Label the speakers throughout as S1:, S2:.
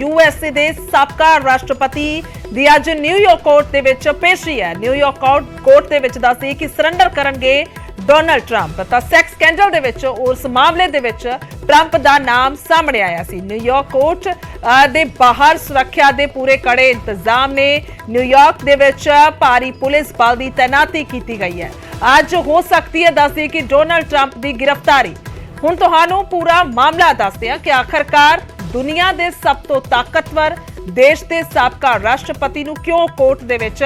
S1: USA ਦੇ ਸਾਬਕਾ ਰਾਸ਼ਟਰਪਤੀ ਦੀ ਅੱਜ ਨਿਊਯਾਰਕ ਕੋਰਟ ਦੇ ਵਿੱਚ ਪੇਸ਼ੀ ਹੈ। ਨਿਊਯਾਰਕ ਕੋਰਟ ਦੇ ਵਿੱਚ ਦੱਸਦੀ ਕਿ ਸਰੈਂਡਰ ਕਰਨਗੇ ਡੋਨਲਡ ਟਰੰਪ। ਤਾਂ ਸੈਕਸ ਸਕੈਂਡਲ ਦੇ ਵਿੱਚ ਉਸ ਮਾਮਲੇ ਦੇ ਵਿੱਚ ਟਰੰਪ ਦਾ ਨਾਮ ਸਾਹਮਣੇ ਆਇਆ ਸੀ। ਨਿਊਯਾਰਕ ਕੋਰਟ ਦੇ ਬਾਹਰ ਸੁਰੱਖਿਆ ਦੇ ਪੂਰੇ ਕੜੇ ਇੰਤਜ਼ਾਮ ਨੇ। ਨਿਊਯਾਰਕ ਦੇ ਵਿੱਚ ਭਾਰੀ ਪੁਲਿਸ ਬਲ ਦੀ ਤੈਨਾਤੀ ਕੀਤੀ ਗਈ ਹੈ। ਅੱਜ ਹੋ ਸਕਦੀ ਹੈ ਦੱਸਦੀ ਕਿ ਡੋਨਲਡ ਟਰੰਪ ਦੀ ਗ੍ਰਿਫਤਾਰੀ। ਹੁਣ ਤੁਹਾਨੂੰ ਪੂਰਾ ਮਾਮਲਾ ਦੱਸਦੇ ਹਾਂ ਕਿ ਆਖਰਕਾਰ ਦੁਨੀਆ ਦੇ ਸਭ ਤੋਂ ਤਾਕਤਵਰ ਦੇਸ਼ ਦੇ ਸਾਬਕਾ ਰਾਸ਼ਟਰਪਤੀ ਨੂੰ ਕਿਉਂ ਕੋਰਟ ਦੇ ਵਿੱਚ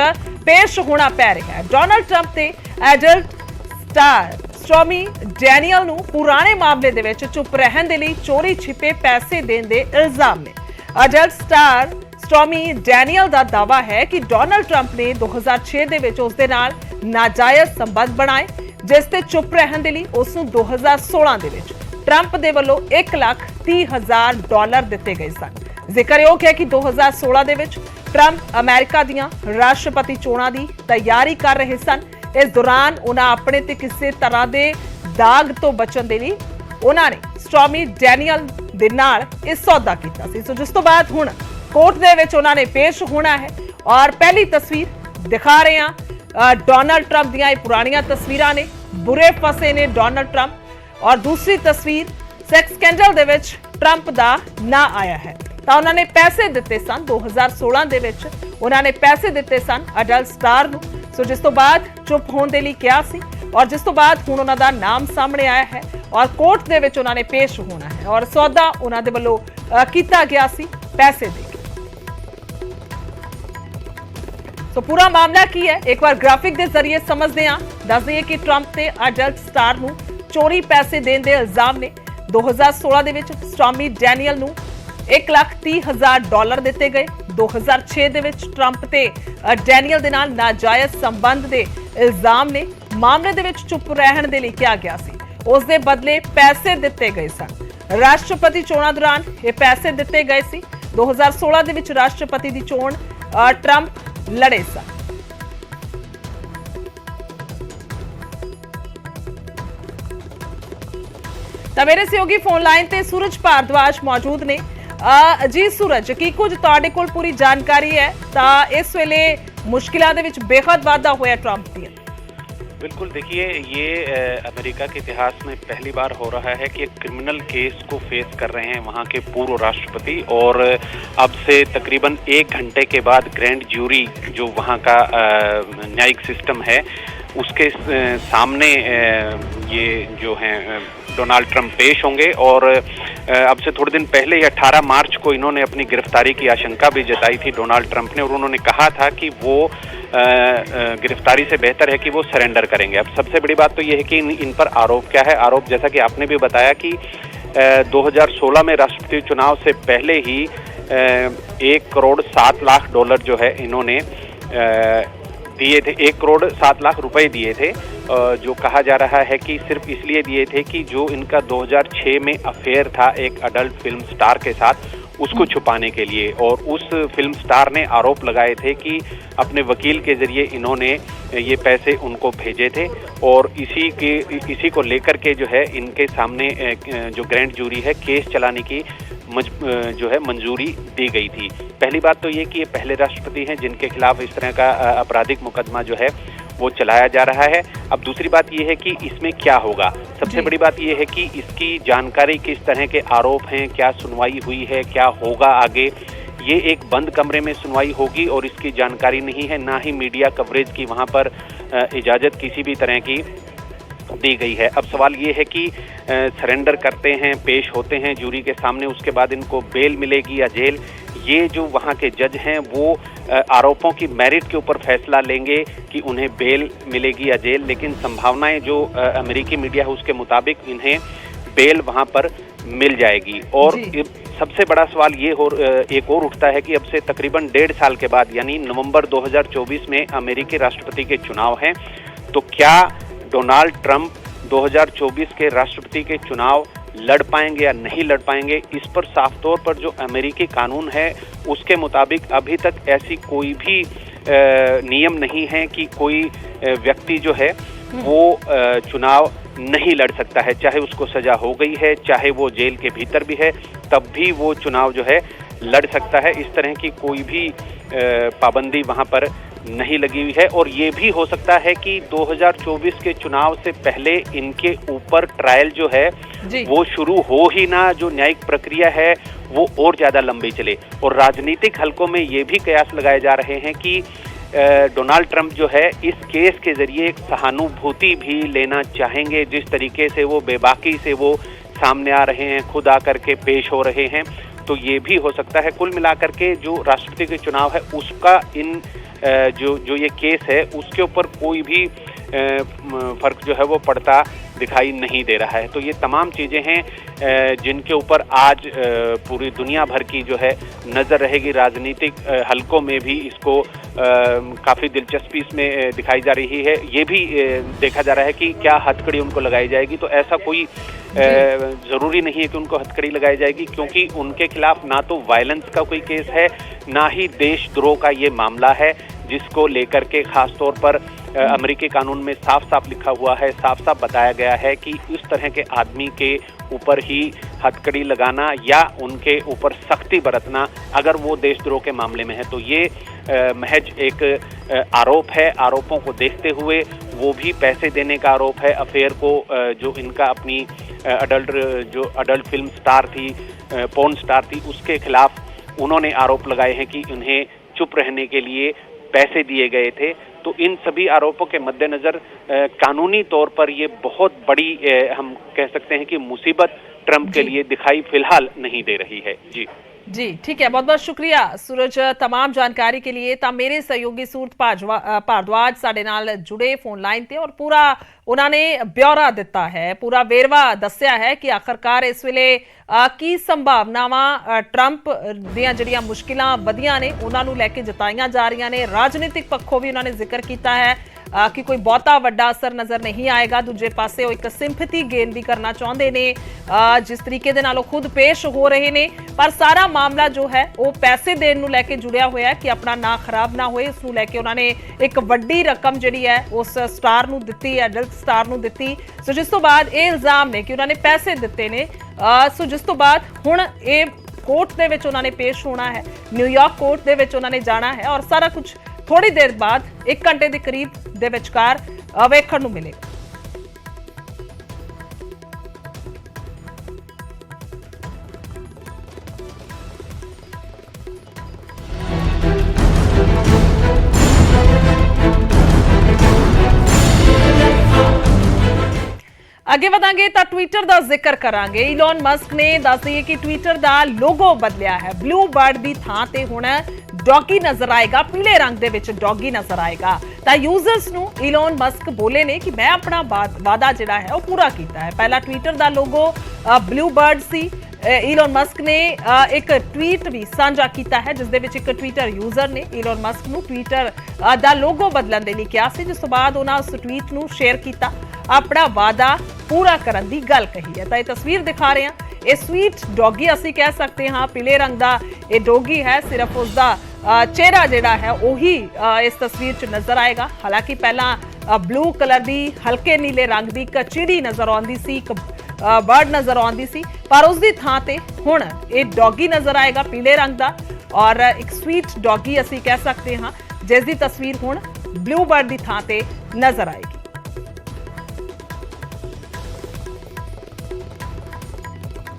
S1: ਪੇਸ਼ ਹੋਣਾ ਪੈ ਰਿਹਾ ਹੈ। ਡੋਨਲਡ ਟਰੰਪ ਤੇ ਐਡਲਟ ਸਟਾਰ ਸਟੋਰਮੀ ਡੈਨੀਅਲ ਨੂੰ ਪੁਰਾਣੇ ਮਾਮਲੇ ਦੇ ਵਿੱਚ ਚੁੱਪ ਰਹਿਣ ਦੇ ਲਈ ਚੋਰੀ ਛਿਪੇ ਪੈਸੇ ਦੇਣ ਦੇ ਇਲਜ਼ਾਮ ਨੇ। ਐਡਲਟ ਸਟਾਰ ਸਟੋਰਮੀ ਡੈਨੀਅਲ ਦਾ ਦਾਅਵਾ ਹੈ ਕਿ ਡੋਨਲਡ ਟਰੰਪ ਨੇ 2006 ਦੇ ਵਿੱਚ ਉਸ ਦੇ ਨਾਲ ਨਾਜਾਇਜ਼ ਸੰਬੰਧ ਬਣਾਏ, ਜਿਸ ਤੇ ਚੁੱਪ ਰਹਿਣ ਦੇ ਲਈ ਉਸ ਨੂੰ 2016 ਦੇ ਵਿੱਚ ਟਰੰਪ ਦੇ ਵੱਲੋਂ $1,30,000 ਦਿੱਤੇ ਗਏ ਸਨ। ਜ਼ਿਕਰਯੋਗ ਹੈ ਕਿ 2016 ਦੇ ਵਿੱਚ ਟਰੰਪ ਅਮਰੀਕਾ ਦੀਆਂ ਰਾਸ਼ਟਰਪਤੀ ਚੋਣਾਂ ਦੀ ਤਿਆਰੀ ਕਰ ਰਹੇ ਸਨ। ਇਸ ਦੌਰਾਨ ਉਹਨਾਂ ਆਪਣੇ ਤੇ ਕਿਸੇ ਤਰ੍ਹਾਂ ਦੇ ਦਾਗ ਤੋਂ ਬਚਣ ਦੇ ਲਈ ਉਹਨਾਂ ਨੇ ਸਟੋਰਮੀ ਡੈਨੀਅਲ ਦੇ ਨਾਲ ਇਹ ਸੌਦਾ ਕੀਤਾ ਸੀ। ਸੋ ਜਿਸ ਤੋਂ ਬਾਅਦ ਹੁਣ ਕੋਰਟ ਦੇ ਵਿੱਚ ਉਹਨਾਂ ਨੇ ਪੇਸ਼ ਹੋਣਾ ਹੈ। ਔਰ ਪਹਿਲੀ ਤਸਵੀਰ ਦਿਖਾ ਰਹੇ ਹਾਂ ਡੋਨਲਡ ਟਰੰਪ ਦੀਆਂ ਇਹ ਪੁਰਾਣੀਆਂ ਤਸਵੀਰਾਂ ਨੇ, ਬੁਰੇ ਫਸੇ ਨੇ ਡੋਨਲਡ ਟਰੰਪ। और दूसरी तस्वीर सैक्स स्कैंडल ਦੇ ਵਿੱਚ ਟਰੰਪ ਦਾ ਨਾਂ ਆਇਆ ਹੈ। ਤਾਂ ਉਹਨਾਂ ਨੇ ਪੈਸੇ ਦਿੱਤੇ ਸਨ 2016 ਦੇ ਵਿੱਚ ਉਹਨਾਂ ਨੇ ਪੈਸੇ ਦਿੱਤੇ ਸਨ ਅਡਲਟ ਸਟਾਰ ਨੂੰ। ਸੋ ਜਿਸ ਤੋਂ ਬਾਅਦ ਚੁੱਪ ਹੋਣ ਦੇ ਲਈ ਕਿਹਾ ਸੀ ਔਰ ਜਿਸ ਤੋਂ ਬਾਅਦ ਹੁਣ ਉਹਨਾਂ ਦਾ ਨਾਮ ਸਾਹਮਣੇ ਆਇਆ ਹੈ ਔਰ ਕੋਰਟ ਦੇ ਵਿੱਚ ਉਹਨਾਂ ਨੇ ਪੇਸ਼ ਹੋਣਾ ਹੈ ਔਰ ਸੌਦਾ ਉਹਨਾਂ ਦੇ ਵੱਲੋਂ ਕੀਤਾ ਗਿਆ ਸੀ ਪੈਸੇ ਦੇ ਕੇ। ਸੋ ਪੂਰਾ ਮਾਮਲਾ ਕੀ ਹੈ ਇੱਕ ਵਾਰ ਗ੍ਰਾਫਿਕ ਦੇ ਜ਼ਰੀਏ ਸਮਝਦੇ ਹਾਂ। ਦੱਸ ਦਈਏ ਕਿ ਟਰੰਪ ਤੇ ਅਡਲਟ ਸਟਾਰ ਨੂੰ ਚੋਰੀ ਪੈਸੇ ਦੇਣ ਦੇ ਇਲਜ਼ਾਮ ਨੇ। 2016 ਦੇ ਵਿੱਚ ਸਟੋਰਮੀ ਡੈਨੀਅਲ ਨੂੰ $1,30,000 ਦਿੱਤੇ ਗਏ। 2006 ਦੇ ਵਿੱਚ ਟਰੰਪ ਤੇ ਡੈਨੀਅਲ ਦੇ ਨਾਲ ਨਾਜਾਇਜ਼ ਸੰਬੰਧ ਦੇ ਇਲਜ਼ਾਮ ਨੇ। ਮਾਮਲੇ ਦੇ ਵਿੱਚ ਚੁੱਪ ਰਹਿਣ ਦੇ ਲਈ ਕਿਹਾ ਗਿਆ ਸੀ। ਉਸ ਦੇ ਬਦਲੇ ਪੈਸੇ ਦਿੱਤੇ ਗਏ ਸਨ। ਰਾਸ਼ਟਰਪਤੀ ਚੋਣਾਂ ਦੌਰਾਨ ਇਹ ਪੈਸੇ ਦਿੱਤੇ ਗਏ ਸੀ। 2016 ਦੇ ਵਿੱਚ ਰਾਸ਼ਟਰਪਤੀ ਦੀ ਚੋਣ ਟਰੰਪ ਲੜੇ ਸਨ। ਤਾਂ ਮੇਰੇ ਸਹਿਯੋਗੀ ਫੋਨ ਲਾਈਨ ਤੇ ਸੂਰਜ ਭਾਰਦਵਾਜ ਮੌਜੂਦ ਨੇ। ਜੀ ਸੂਰਜ, ਕੀ ਕੁਝ ਤੁਹਾਡੇ ਕੋਲ ਪੂਰੀ ਜਾਣਕਾਰੀ ਹੈ? ਤਾਂ ਇਸ ਵੇਲੇ ਮੁਸ਼ਕਿਲਾਂ ਦੇ ਵਿੱਚ ਬੇहद ਵਾਧਾ ਹੋਇਆ ट्रंप ਦੀਆਂ।
S2: बिल्कुल, देखिए ये अमेरिका के इतिहास में पहली बार हो रहा है कि एक क्रिमिनल केस को फेस कर रहे हैं वहाँ के पूर्व राष्ट्रपति। और अब से तकरीबन 1 घंटे के बाद ग्रैंड ज्यूरी जो वहाँ का न्यायिक सिस्टम है उसके सामने ये जो हैं डोनाल्ड ट्रंप पेश होंगे। और अब से थोड़े दिन पहले 18 मार्च को इन्होंने अपनी गिरफ्तारी की आशंका भी जताई थी डोनाल्ड ट्रंप ने, और उन्होंने कहा था कि वो गिरफ्तारी से बेहतर है कि वो सरेंडर करेंगे। अब सबसे बड़ी बात तो ये है कि इन पर आरोप क्या है। आरोप जैसा कि आपने भी बताया कि 2016 में राष्ट्रपति चुनाव से पहले ही $1,07,00,000 जो है इन्होंने दिए थे। 1,07,00,000 रुपए दिए थे, जो कहा जा रहा है कि सिर्फ इसलिए दिए थे कि जो इनका 2006 में अफेयर था एक अडल्ट फिल्म स्टार के साथ उसको छुपाने के लिए। और उस फिल्म स्टार ने आरोप लगाए थे कि अपने वकील के जरिए इन्होंने ये पैसे उनको भेजे थे। और इसी को लेकर के जो है इनके सामने जो ग्रैंड जूरी है केस चलाने की जो है मंजूरी दी गई थी। पहली बात तो ये कि ये पहले राष्ट्रपति हैं जिनके खिलाफ इस तरह का आपराधिक मुकदमा जो है वो चलाया जा रहा है। अब दूसरी बात ये है कि इसमें क्या होगा। सबसे बड़ी बात ये है कि इसकी जानकारी किस तरह के आरोप हैं, क्या सुनवाई हुई है, क्या होगा आगे। ये एक बंद कमरे में सुनवाई होगी और इसकी जानकारी नहीं है, ना ही मीडिया कवरेज की वहाँ पर इजाज़त किसी भी तरह की दी गई है। अब सवाल ये है कि सरेंडर करते हैं, पेश होते हैं जूरी के सामने, उसके बाद इनको बेल मिलेगी या जेल। ये जो वहाँ के जज हैं वो आरोपों की मेरिट के ऊपर फैसला लेंगे कि उन्हें बेल मिलेगी या जेल। लेकिन संभावनाएं जो अमेरिकी मीडिया है उसके मुताबिक इन्हें बेल वहाँ पर मिल जाएगी। और सबसे बड़ा सवाल ये एक और उठता है कि अब से तकरीबन 1.5 साल के बाद यानी नवंबर 2024 में अमेरिकी राष्ट्रपति के चुनाव हैं, तो क्या डोनाल्ड ट्रंप 2024 के राष्ट्रपति के चुनाव लड़ पाएंगे या नहीं लड़ पाएंगे। इस पर साफ तौर पर जो अमेरिकी कानून है उसके मुताबिक अभी तक ऐसी कोई भी नियम नहीं है कि कोई व्यक्ति जो है वो चुनाव नहीं लड़ सकता है, चाहे उसको सजा हो गई है, चाहे वो जेल के भीतर भी है, तब भी वो चुनाव जो है लड़ सकता है। इस तरह की कोई भी पाबंदी वहां पर नहीं लगी हुई है। और ये भी हो सकता है कि 2024 के चुनाव से पहले इनके ऊपर ट्रायल जो है वो शुरू हो ही ना, जो न्यायिक प्रक्रिया है वो और ज्यादा लंबी चले। और राजनीतिक हलकों में ये भी कयास लगाए जा रहे हैं कि डोनाल्ड ट्रंप जो है इस केस के जरिए एक सहानुभूति भी लेना चाहेंगे। जिस तरीके से वो बेबाकी से वो सामने आ रहे हैं, खुद आकर के पेश हो रहे हैं, तो ये भी हो सकता है। कुल मिलाकर के जो राष्ट्रपति के चुनाव है उसका इन जो ये केस है उसके ऊपर कोई भी फर्क जो है वो पड़ता दिखाई नहीं दे रहा है। तो ये तमाम चीजें हैं जिनके ऊपर आज पूरी दुनिया भर की जो है नजर रहेगी। राजनीतिक हलकों में भी इसको काफी दिलचस्पी इसमें दिखाई जा रही है। ये भी देखा जा रहा है कि क्या हथकड़ी उनको लगाई जाएगी। तो ऐसा कोई जरूरी नहीं है कि उनको हथकड़ी लगाई जाएगी, क्योंकि उनके खिलाफ ना तो वायलेंस का कोई केस है, ना ही देशद्रोह का ये मामला है, जिसको लेकर के खास तौर पर अमेरिकी कानून में साफ साफ लिखा हुआ है, साफ साफ बताया गया है कि इस तरह के आदमी के ऊपर ही हथकड़ी लगाना या उनके ऊपर सख्ती बरतना अगर वो देशद्रोह के मामले में है। तो ये महज एक आरोप है। आरोपों को देखते हुए वो भी पैसे देने का आरोप है। अफेयर को जो इनका अपनी अडल्ट फिल्म स्टार थी, पोर्न स्टार थी, उसके खिलाफ उन्होंने आरोप लगाए हैं कि उन्हें चुप रहने के लिए पैसे दिए गए थे। तो इन सभी आरोपों के मद्देनजर कानूनी तौर पर ये बहुत बड़ी हम कह सकते हैं कि मुसीबत ट्रंप के लिए दिखाई फिलहाल नहीं दे रही है। जी
S1: ठीक है, बहुत बहुत शुक्रिया सूरज तमाम जानकारी के लिए। ਤਾਂ ਮੇਰੇ ਸਹਿਯੋਗੀ ਸੂਰਤ ਭਾਰਦਵਾਜ ਸਾਡੇ ਨਾਲ जुड़े फोन लाइन ਤੇ और पूरा उन्होंने ब्यौरा दिता है, पूरा वेरवा दस्या है कि आखिरकार इस वेले की संभावनावां ट्रंप ਦੀਆਂ ਜਿਹੜੀਆਂ मुश्किलां वधियां ने उन्होंने लैके जताईयां जा रही ने। राजनीतिक पक्षों भी उन्होंने जिक्र किया है कि कोई बहुता वड्डा असर नज़र नहीं आएगा। दूजे पासे वो एक सिंपैथी गेन भी करना चाहते ने, जिस तरीके दे नाल खुद पेश हो रहे ने। पर सारा मामला जो है वो पैसे देने नूं लैके जुड़िया होया है कि अपना ना खराब ना होए, इसनूं लैके उन्होंने एक वड्डी रकम जिहड़ी है उस स्टार नूं दित्ती, एडल्ट स्टार नूं दित्ती। सो जिस तो बाद ये इल्जाम ने कि उन्होंने पैसे दिते ने। सो जिस तो बाद हुण ये कोर्ट दे विच उन्होंने पेश होना है, न्यूयॉर्क कोर्ट दे विच उन्होंने जाना है और सारा कुछ थोड़ी देर बाद 1 घंटे के करीब दे विचकार वेखण नूं मिलेगा। अगे वधांगे तो ट्विटर का जिक्र करांगे। इलॉन मस्क ने दस दिए कि ट्विटर का लोगो बदलिया है। ब्लू बर्ड की थां ते हुण डॉगी नजर आएगा, पीले रंग दे विच डॉगी नजर आएगा। तो यूजर्स नूं इलॉन मस्क बोले ने कि मैं अपना वादा जिहड़ा है वो पूरा कीता है। पहला ट्विटर का लोगो ब्लू बर्ड सी। इलॉन मस्क ने एक ट्वीट भी साझा किया है, जिस दे विच एक ट्विटर यूजर ने इलॉन मस्क नूं ट्विटर का लोगो बदलण दे लई कहा सी, जिस तो बाद उन्हां उस ट्वीट नूं शेयर किया, अपना वादा पूरा करन दी गल कही है। तो ये तस्वीर दिखा रहे हैं, ये स्वीट डॉगी असी कह सकते हाँ, पीले रंग का ये डॉगी है। सिर्फ उसका चेहरा जिहड़ा है वही इस तस्वीर च नजर आएगा। हालांकि पहला ब्लू कलर की हल्के नीले रंग की एक चिड़ी नजर आती सी, एक बर्ड नजर आती सी, पर उसकी थां ते हुण ये डॉगी नजर आएगा पीले रंग का। और एक स्वीट डॉगी असी कह सकते हाँ, जिसकी तस्वीर हुण ब्लू बर्ड की थां ते नजर आएगी।